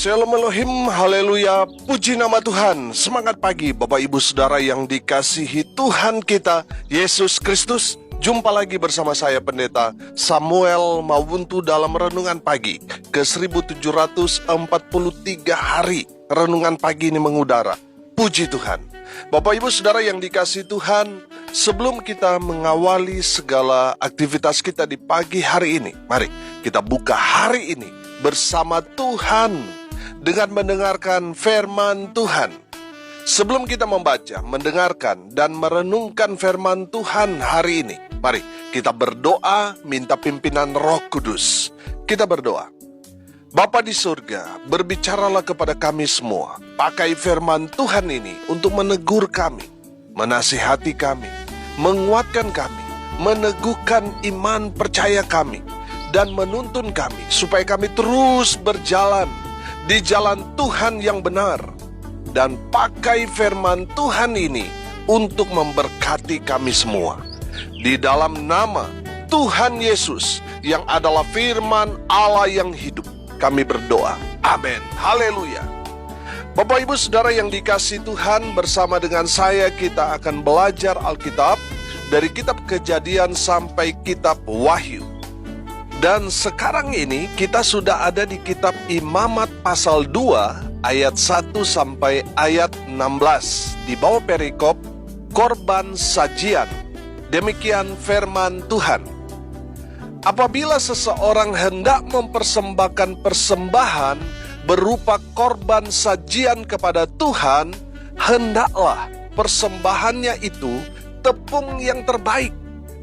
Shalom Elohim, haleluya, puji nama Tuhan. Semangat pagi Bapak Ibu Saudara yang dikasihi Tuhan kita, Yesus Kristus. Jumpa lagi bersama saya Pendeta Samuel Mawuntu dalam Renungan Pagi ke 1743 hari Renungan Pagi ini mengudara. Puji Tuhan. Bapak Ibu Saudara yang dikasihi Tuhan, sebelum kita mengawali segala aktivitas kita di pagi hari ini, mari kita buka hari ini bersama Tuhan dengan mendengarkan firman Tuhan. Sebelum kita membaca, mendengarkan, dan merenungkan firman Tuhan hari ini, mari kita berdoa minta pimpinan Roh Kudus. Kita berdoa. Bapa di surga, berbicaralah kepada kami semua. Pakai firman Tuhan ini untuk menegur kami, menasihati kami, menguatkan kami, meneguhkan iman percaya kami, dan menuntun kami supaya kami terus berjalan di jalan Tuhan yang benar. Dan pakai firman Tuhan ini untuk memberkati kami semua. Di dalam nama Tuhan Yesus yang adalah firman Allah yang hidup, kami berdoa. Amin. Haleluya. Bapak Ibu Saudara yang dikasihi Tuhan, bersama dengan saya kita akan belajar Alkitab dari kitab Kejadian sampai kitab Wahyu. Dan sekarang ini kita sudah ada di kitab Imamat pasal 2 ayat 1 sampai ayat 16. Di bawah perikop korban sajian. Demikian firman Tuhan. Apabila seseorang hendak mempersembahkan persembahan berupa korban sajian kepada Tuhan, hendaklah persembahannya itu tepung yang terbaik,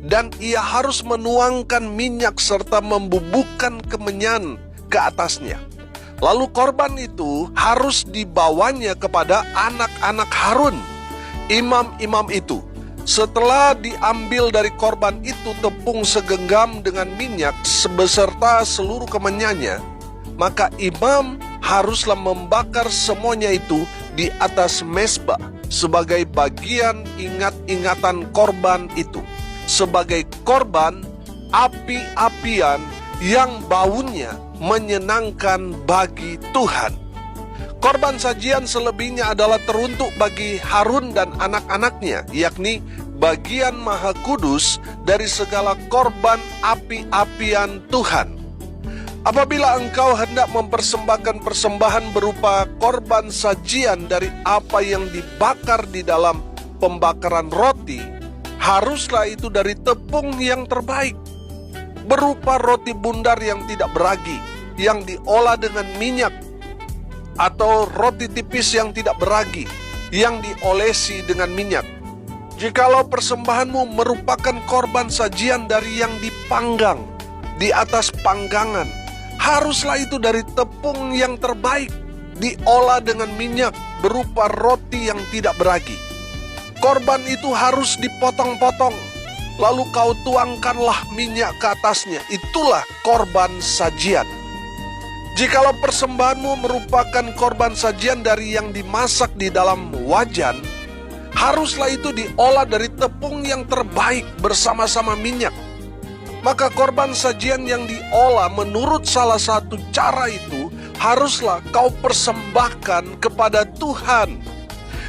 dan ia harus menuangkan minyak serta membubukkan kemenyan ke atasnya. Lalu korban itu harus dibawanya kepada anak-anak Harun, imam-imam itu. Setelah diambil dari korban itu tepung segenggam dengan minyak beserta seluruh kemenyannya, maka imam haruslah membakar semuanya itu di atas mezbah sebagai bagian ingat-ingatan korban itu, sebagai korban api-apian yang baunya menyenangkan bagi Tuhan. Korban sajian selebihnya adalah teruntuk bagi Harun dan anak-anaknya, yakni bagian maha kudus dari segala korban api-apian Tuhan. Apabila engkau hendak mempersembahkan persembahan berupa korban sajian dari apa yang dibakar di dalam pembakaran roti, haruslah itu dari tepung yang terbaik, berupa roti bundar yang tidak beragi, yang diolah dengan minyak, atau roti tipis yang tidak beragi, yang diolesi dengan minyak. Jikalau persembahanmu merupakan korban sajian dari yang dipanggang di atas panggangan, haruslah itu dari tepung yang terbaik, diolah dengan minyak, berupa roti yang tidak beragi. Korban itu harus dipotong-potong, lalu kau tuangkanlah minyak ke atasnya. Itulah korban sajian. Jikalau persembahanmu merupakan korban sajian dari yang dimasak di dalam wajan, haruslah itu diolah dari tepung yang terbaik bersama-sama minyak. Maka korban sajian yang diolah menurut salah satu cara itu haruslah kau persembahkan kepada Tuhan,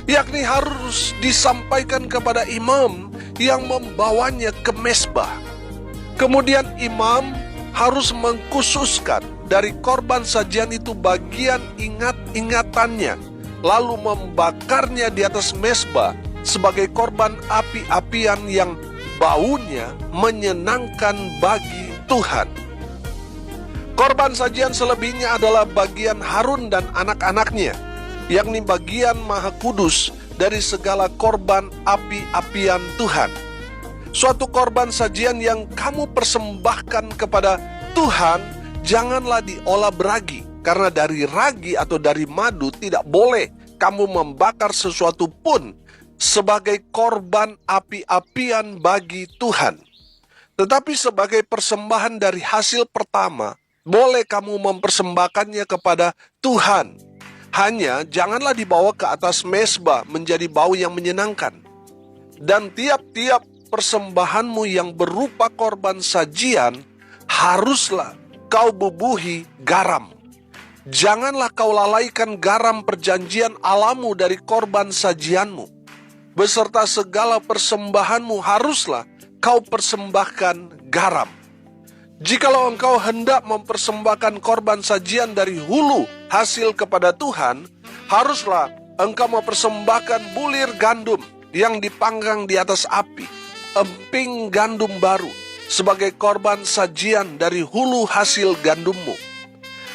yakni harus disampaikan kepada imam yang membawanya ke mezbah. Kemudian imam harus mengkhususkan dari korban sajian itu bagian ingat-ingatannya, lalu membakarnya di atas mezbah sebagai korban api-apian yang baunya menyenangkan bagi Tuhan. Korban sajian selebihnya adalah bagian Harun dan anak-anaknya, yakni bagian maha kudus dari segala korban api-apian Tuhan. Suatu korban sajian yang kamu persembahkan kepada Tuhan, janganlah diolah beragi, karena dari ragi atau dari madu tidak boleh kamu membakar sesuatu pun sebagai korban api-apian bagi Tuhan. Tetapi sebagai persembahan dari hasil pertama, boleh kamu mempersembahkannya kepada Tuhan. Hanya janganlah dibawa ke atas mezbah menjadi bau yang menyenangkan. Dan tiap-tiap persembahanmu yang berupa korban sajian haruslah kau bubuhi garam. Janganlah kau lalaikan garam perjanjian Allahmu dari korban sajianmu. Beserta segala persembahanmu haruslah kau persembahkan garam. Jikalau engkau hendak mempersembahkan korban sajian dari hulu hasil kepada Tuhan, haruslah engkau mempersembahkan bulir gandum yang dipanggang di atas api, emping gandum baru, sebagai korban sajian dari hulu hasil gandummu.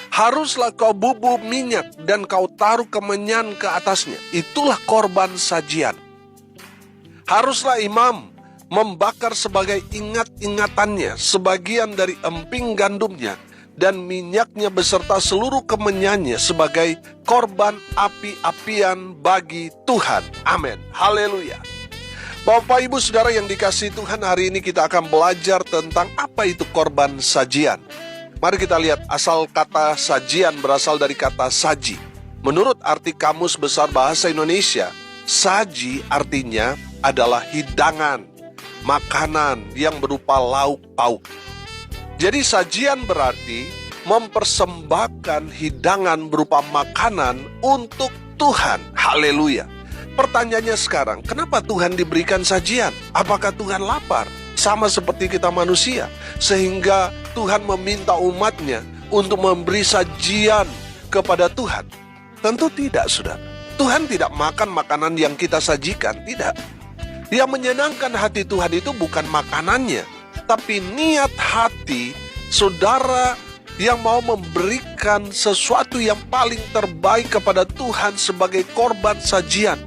Haruslah kau bubuh minyak dan kau taruh kemenyan ke atasnya. Itulah korban sajian. Haruslah imam membakar sebagai ingat-ingatannya sebagian dari emping gandumnya dan minyaknya beserta seluruh kemenyannya sebagai korban api-apian bagi Tuhan. Amin. Haleluya. Bapak Ibu Saudara yang dikasihi Tuhan, hari ini kita akan belajar tentang apa itu korban sajian. Mari kita lihat, asal kata sajian berasal dari kata saji. Menurut arti Kamus Besar Bahasa Indonesia, saji artinya adalah hidangan, makanan yang berupa lauk pauk. Jadi sajian berarti mempersembahkan hidangan berupa makanan untuk Tuhan. Haleluya. Pertanyaannya sekarang, kenapa Tuhan diberikan sajian? Apakah Tuhan lapar? Sama seperti kita manusia, sehingga Tuhan meminta umatnya untuk memberi sajian kepada Tuhan. Tentu tidak, saudara. Tuhan tidak makan makanan yang kita sajikan, tidak. Yang menyenangkan hati Tuhan itu bukan makanannya, tapi niat hati saudara yang mau memberikan sesuatu yang paling terbaik kepada Tuhan sebagai korban sajian.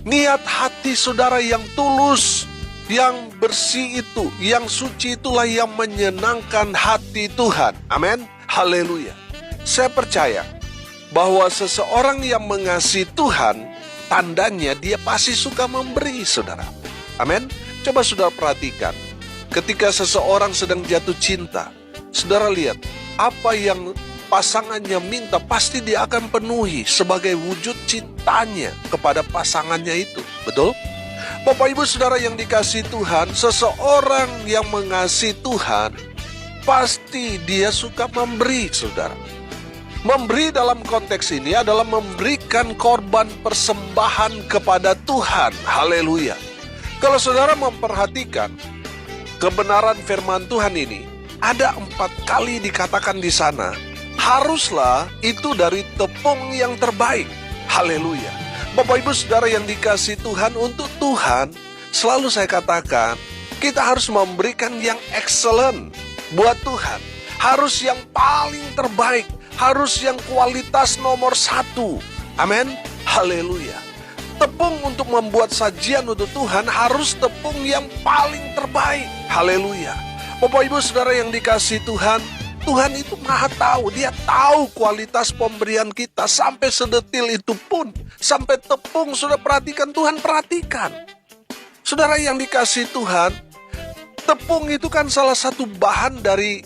Niat hati saudara yang tulus, yang bersih itu, yang suci itulah yang menyenangkan hati Tuhan. Amin. Haleluya. Saya percaya bahwa seseorang yang mengasihi Tuhan, tandanya dia pasti suka memberi, saudara. Amin. Coba saudara perhatikan, ketika seseorang sedang jatuh cinta, saudara lihat, apa yang pasangannya minta pasti dia akan penuhi sebagai wujud cintanya kepada pasangannya itu. Betul? Bapak Ibu Saudara yang dikasihi Tuhan, seseorang yang mengasihi Tuhan, pasti dia suka memberi, saudara. Memberi dalam konteks ini adalah memberikan korban persembahan kepada Tuhan. Haleluya. Kalau saudara memperhatikan kebenaran firman Tuhan ini, ada 4 kali dikatakan di sana, haruslah itu dari tepung yang terbaik. Haleluya. Bapak Ibu Saudara yang dikasihi Tuhan, untuk Tuhan, selalu saya katakan, kita harus memberikan yang excellent buat Tuhan. Harus yang paling terbaik, harus yang kualitas nomor 1. Amin. Haleluya. Tepung untuk membuat sajian untuk Tuhan harus tepung yang paling terbaik. Haleluya. Bapak Ibu Saudara yang dikasihi Tuhan, Tuhan itu maha tahu. Dia tahu kualitas pemberian kita sampai sedetil itu pun. Sampai tepung, sudah perhatikan, Tuhan perhatikan. Saudara yang dikasihi Tuhan, tepung itu kan salah satu bahan dari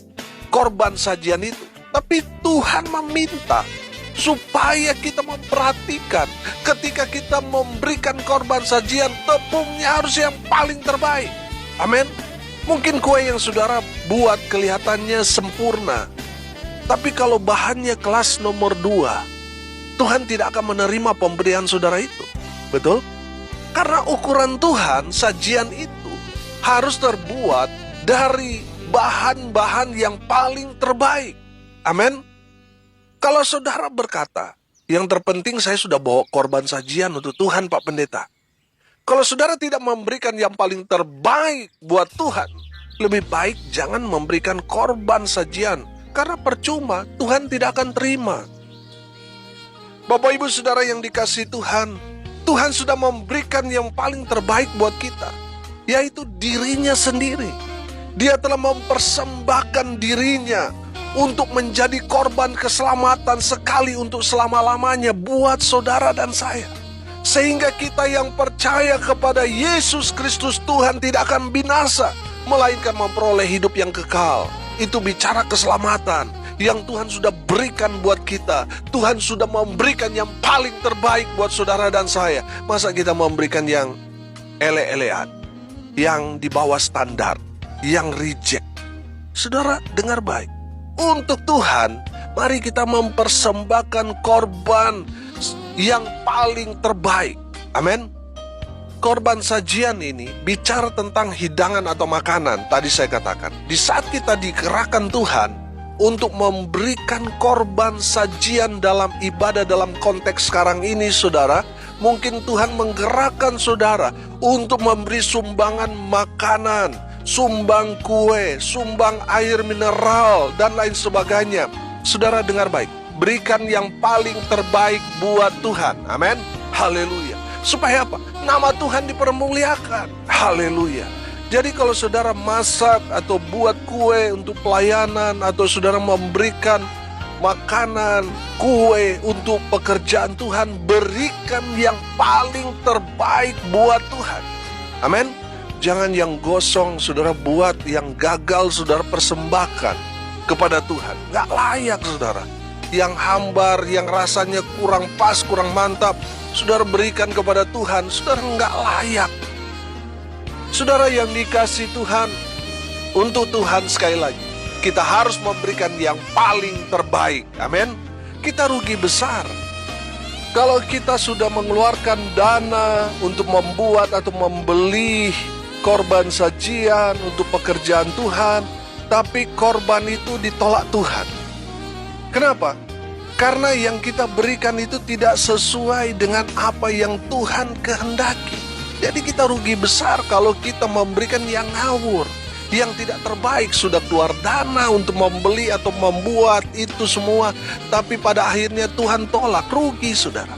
korban sajian itu. Tapi Tuhan meminta supaya kita memperhatikan ketika kita memberikan korban sajian, tepungnya harus yang paling terbaik. Amin. Mungkin kue yang saudara buat kelihatannya sempurna, tapi kalau bahannya kelas nomor 2, Tuhan tidak akan menerima pemberian saudara itu. Betul? Karena ukuran Tuhan, sajian itu harus terbuat dari bahan-bahan yang paling terbaik. Amin. Kalau saudara berkata, yang terpenting saya sudah bawa korban sajian untuk Tuhan, Pak Pendeta. Kalau saudara tidak memberikan yang paling terbaik buat Tuhan, lebih baik jangan memberikan korban sajian, karena percuma, Tuhan tidak akan terima. Bapak Ibu Saudara yang dikasihi Tuhan, Tuhan sudah memberikan yang paling terbaik buat kita, yaitu dirinya sendiri. Dia telah mempersembahkan dirinya untuk menjadi korban keselamatan sekali untuk selama-lamanya buat saudara dan saya. Sehingga kita yang percaya kepada Yesus Kristus Tuhan tidak akan binasa, melainkan memperoleh hidup yang kekal. Itu bicara keselamatan yang Tuhan sudah berikan buat kita. Tuhan sudah memberikan yang paling terbaik buat saudara dan saya. Masa kita memberikan yang ele-elean, yang di bawah standar, yang reject? Saudara dengar baik. Untuk Tuhan, Mari kita mempersembahkan korban yang paling terbaik. Amin. Korban sajian ini bicara tentang hidangan atau makanan. Tadi saya katakan, di saat kita digerakkan Tuhan untuk memberikan korban sajian dalam ibadah, dalam konteks sekarang ini saudara, mungkin Tuhan menggerakkan saudara untuk memberi sumbangan makanan, sumbang kue, sumbang air mineral, dan lain sebagainya. Saudara dengar baik, berikan yang paling terbaik buat Tuhan. Amin. Haleluya. Supaya apa? Nama Tuhan dipermuliakan. Haleluya. Jadi kalau saudara masak atau buat kue untuk pelayanan, atau saudara memberikan makanan, kue untuk pekerjaan Tuhan, berikan yang paling terbaik buat Tuhan. Amin. Jangan yang gosong saudara buat, yang gagal saudara persembahkan kepada Tuhan. Gak layak saudara. Yang hambar, yang rasanya kurang pas, kurang mantap, saudara berikan kepada Tuhan, saudara nggak layak. Saudara yang dikasih Tuhan, untuk Tuhan sekali lagi, kita harus memberikan yang paling terbaik. Amin. Kita rugi besar kalau kita sudah mengeluarkan dana untuk membuat atau membeli korban sajian untuk pekerjaan Tuhan, tapi korban itu ditolak Tuhan. Kenapa? Karena yang kita berikan itu tidak sesuai dengan apa yang Tuhan kehendaki. Jadi kita rugi besar kalau kita memberikan yang ngawur, yang tidak terbaik. Sudah keluar dana untuk membeli atau membuat itu semua, tapi pada akhirnya Tuhan tolak. Rugi saudara.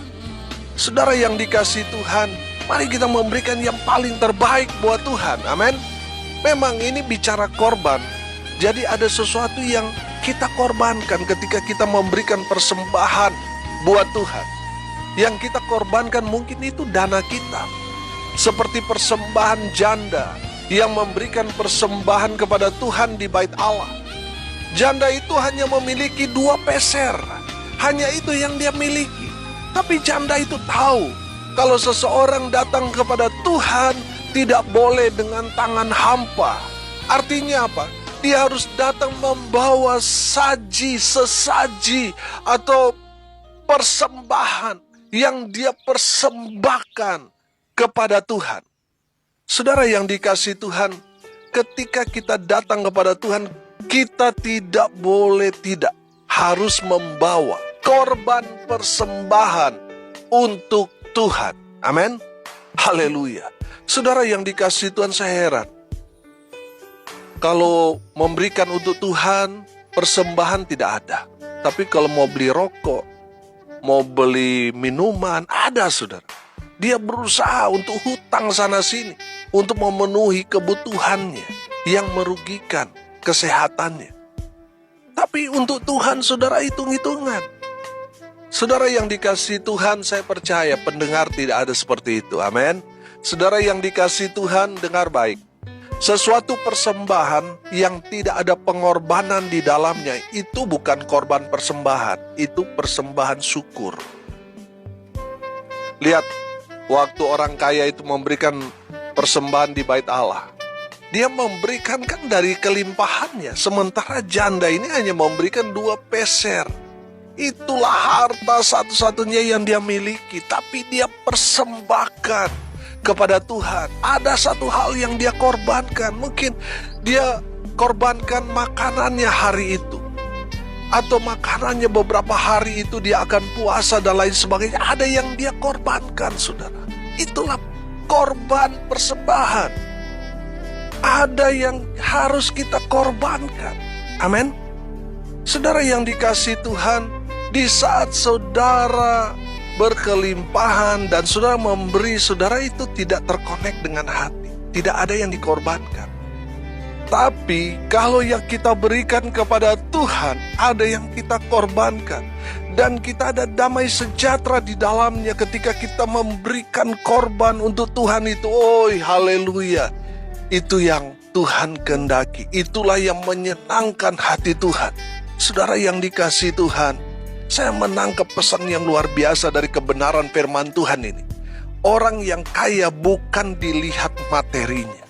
Saudara yang dikasih Tuhan, mari kita memberikan yang paling terbaik buat Tuhan. Amin. Memang ini bicara korban. Jadi ada sesuatu yang kita korbankan ketika kita memberikan persembahan buat Tuhan. Yang kita korbankan mungkin itu dana kita. Seperti persembahan janda yang memberikan persembahan kepada Tuhan di bait Allah. Janda itu hanya memiliki 2 peser. Hanya itu yang dia miliki. Tapi janda itu tahu kalau seseorang datang kepada Tuhan tidak boleh dengan tangan hampa. Artinya apa? Dia harus datang membawa sesaji atau persembahan yang dia persembahkan kepada Tuhan. Saudara yang dikasih Tuhan, ketika kita datang kepada Tuhan, kita tidak boleh tidak harus membawa korban persembahan untuk Tuhan. Amin. Haleluya. Saudara yang dikasih Tuhan, saya heran. Kalau memberikan untuk Tuhan, persembahan tidak ada. Tapi kalau mau beli rokok, mau beli minuman, ada saudara. Dia berusaha untuk hutang sana-sini, untuk memenuhi kebutuhannya yang merugikan kesehatannya. Tapi untuk Tuhan, saudara, hitung-hitungan. Saudara yang dikasih Tuhan, saya percaya pendengar tidak ada seperti itu. Amin. Saudara yang dikasih Tuhan, dengar baik. Sesuatu persembahan yang tidak ada pengorbanan di dalamnya, itu bukan korban persembahan, itu persembahan syukur. Lihat, waktu orang kaya itu memberikan persembahan di bait Allah, dia memberikan kan dari kelimpahannya. Sementara janda ini hanya memberikan 2 peser. Itulah harta satu-satunya yang dia miliki, tapi dia persembahkan kepada Tuhan. Ada satu hal yang dia korbankan. Mungkin dia korbankan makanannya hari itu, atau makanannya beberapa hari itu dia akan puasa dan lain sebagainya. Ada yang dia korbankan, saudara. Itulah korban persembahan. Ada yang harus kita korbankan. Amin. Saudara yang dikasih Tuhan, di saat saudara berkelimpahan dan saudara memberi, saudara itu tidak terkonek dengan hati. Tidak ada yang dikorbankan. Tapi kalau yang kita berikan kepada Tuhan, ada yang kita korbankan. Dan kita ada damai sejahtera di dalamnya ketika kita memberikan korban untuk Tuhan itu. Oh, haleluya. Itu yang Tuhan kehendaki. Itulah yang menyenangkan hati Tuhan. Saudara yang dikasih Tuhan, saya menangkap pesan yang luar biasa dari kebenaran firman Tuhan ini. Orang yang kaya bukan dilihat materinya,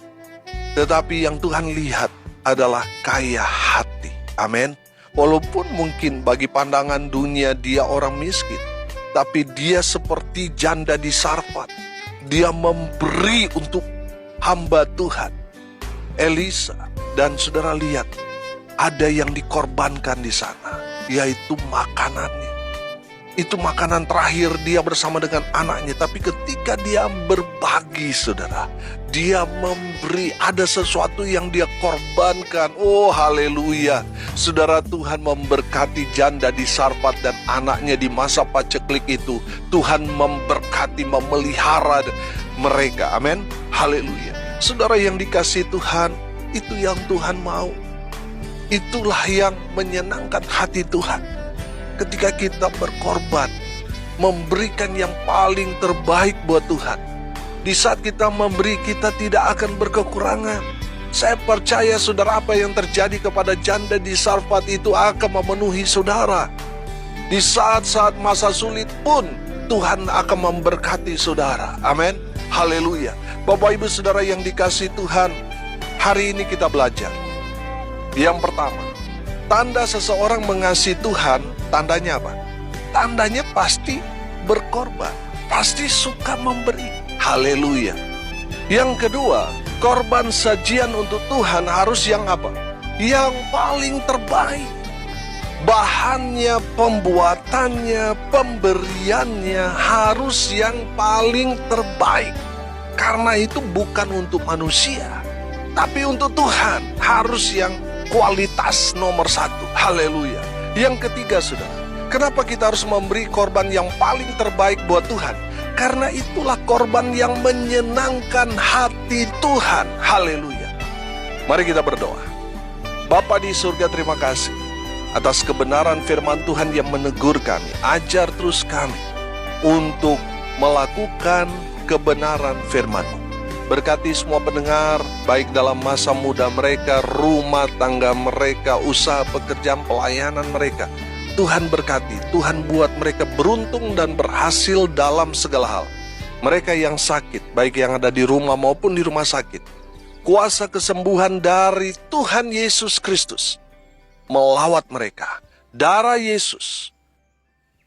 tetapi yang Tuhan lihat adalah kaya hati. Amin. Walaupun mungkin bagi pandangan dunia dia orang miskin, tapi dia seperti janda di Sarfat. Dia memberi untuk hamba Tuhan Elisa. Dan saudara lihat, ada yang dikorbankan di sana, yaitu makanannya. Itu makanan terakhir dia bersama dengan anaknya. Tapi ketika dia berbagi, saudara, dia memberi, ada sesuatu yang dia korbankan. Oh haleluya. Saudara, Tuhan memberkati janda di Sarfat dan anaknya di masa paceklik itu. Tuhan memberkati, memelihara mereka. Amin. Haleluya. Saudara yang dikasihi Tuhan, itu yang Tuhan mau. Itulah yang menyenangkan hati Tuhan. Ketika kita berkorban, memberikan yang paling terbaik buat Tuhan. Di saat kita memberi, kita tidak akan berkekurangan. Saya percaya saudara, apa yang terjadi kepada janda di Sarfat itu akan memenuhi saudara. Di saat-saat masa sulit pun Tuhan akan memberkati saudara. Amin. Haleluya. Bapak ibu saudara yang dikasihi Tuhan, hari ini kita belajar. Yang pertama, tanda seseorang mengasihi Tuhan, tandanya apa? Tandanya pasti berkorban, pasti suka memberi. Haleluya. Yang kedua, korban sajian untuk Tuhan harus yang apa? Yang paling terbaik. Bahannya, pembuatannya, pemberiannya harus yang paling terbaik. Karena itu bukan untuk manusia, tapi untuk Tuhan harus yang kualitas nomor 1. Haleluya. Yang ketiga saudara, kenapa kita harus memberi korban yang paling terbaik buat Tuhan? Karena itulah korban yang menyenangkan hati Tuhan. Haleluya. Mari kita berdoa. Bapa di surga, terima kasih atas kebenaran firman Tuhan yang menegur kami. Ajar terus kami untuk melakukan kebenaran firman-Mu. Berkati semua pendengar, baik dalam masa muda mereka, rumah tangga mereka, usaha pekerjaan pelayanan mereka. Tuhan berkati, Tuhan buat mereka beruntung dan berhasil dalam segala hal. Mereka yang sakit, baik yang ada di rumah maupun di rumah sakit, kuasa kesembuhan dari Tuhan Yesus Kristus melawat mereka. Darah Yesus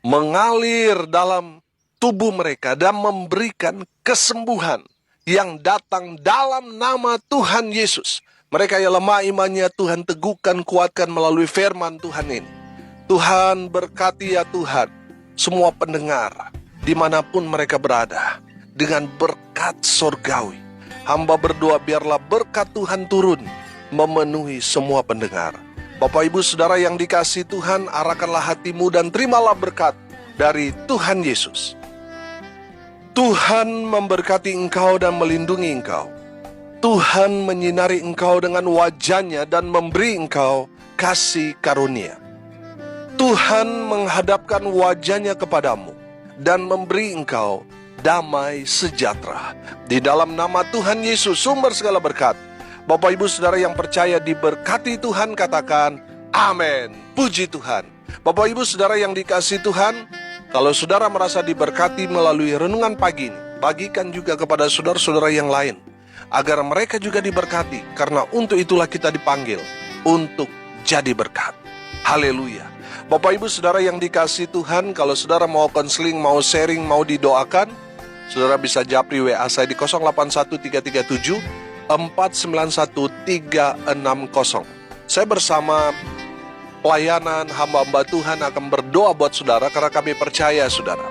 mengalir dalam tubuh mereka dan memberikan kesembuhan yang datang dalam nama Tuhan Yesus. Mereka yang lemah imannya, Tuhan teguhkan, kuatkan melalui firman Tuhan ini. Tuhan berkati ya Tuhan semua pendengar dimanapun mereka berada dengan berkat surgawi. Hamba berdoa biarlah berkat Tuhan turun memenuhi semua pendengar. Bapak ibu saudara yang dikasihi Tuhan, arahkanlah hatimu dan terimalah berkat dari Tuhan Yesus. Tuhan memberkati engkau dan melindungi engkau. Tuhan menyinari engkau dengan wajah-Nya dan memberi engkau kasih karunia. Tuhan menghadapkan wajah-Nya kepadamu dan memberi engkau damai sejahtera. Di dalam nama Tuhan Yesus, sumber segala berkat. Bapak ibu saudara yang percaya diberkati Tuhan, katakan amin. Puji Tuhan. Bapak ibu saudara yang dikasihi Tuhan, kalau saudara merasa diberkati melalui renungan pagi ini, bagikan juga kepada saudara-saudara yang lain, agar mereka juga diberkati, karena untuk itulah kita dipanggil, untuk jadi berkat. Haleluya. Bapak ibu saudara yang dikasihi Tuhan, kalau saudara mau konseling, mau sharing, mau didoakan, saudara bisa japri WA saya di 081337 491360. Saya bersama pelayanan hamba-hamba Tuhan akan berdoa buat saudara, karena kami percaya saudara,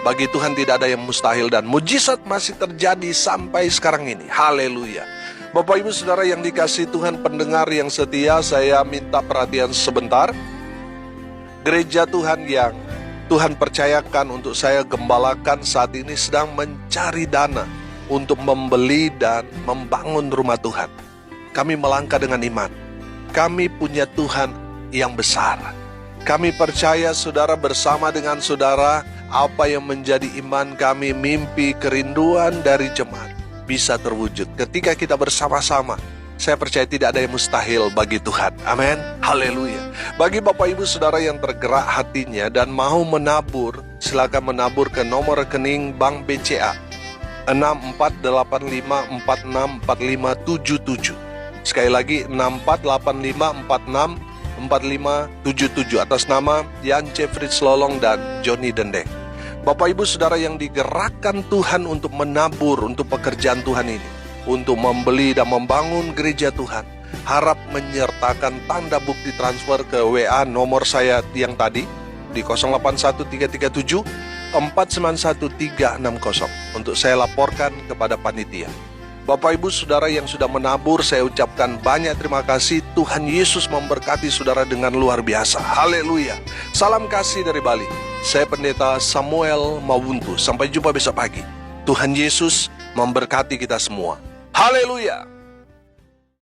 bagi Tuhan tidak ada yang mustahil dan mujizat masih terjadi sampai sekarang ini. Haleluya. Bapak ibu saudara yang dikasihi Tuhan, pendengar yang setia, saya minta perhatian sebentar. Gereja Tuhan yang Tuhan percayakan untuk saya gembalakan saat ini sedang mencari dana untuk membeli dan membangun rumah Tuhan. Kami melangkah dengan iman. Kami punya Tuhan yang besar. Kami percaya saudara, bersama dengan saudara, apa yang menjadi iman kami, mimpi, kerinduan dari jemaat bisa terwujud ketika kita bersama-sama. Saya percaya tidak ada yang mustahil bagi Tuhan. Amin. Haleluya. Bagi Bapak Ibu Saudara yang tergerak hatinya dan mau menabur, silakan menabur ke nomor rekening Bank BCA 6485464577. Sekali lagi 648546 4577 atas nama Yance Fritz Lolong dan Joni Dendeng. Bapak Ibu Saudara yang digerakkan Tuhan untuk menabur untuk pekerjaan Tuhan ini, untuk membeli dan membangun gereja Tuhan, harap menyertakan tanda bukti transfer ke WA nomor saya yang tadi di 081337 491360 untuk saya laporkan kepada panitia. Bapak Ibu Saudara yang sudah menabur, saya ucapkan banyak terima kasih. Tuhan Yesus memberkati saudara dengan luar biasa. Haleluya. Salam kasih dari Bali. Saya Pendeta Samuel Mawuntu. Sampai jumpa besok pagi. Tuhan Yesus memberkati kita semua. Haleluya.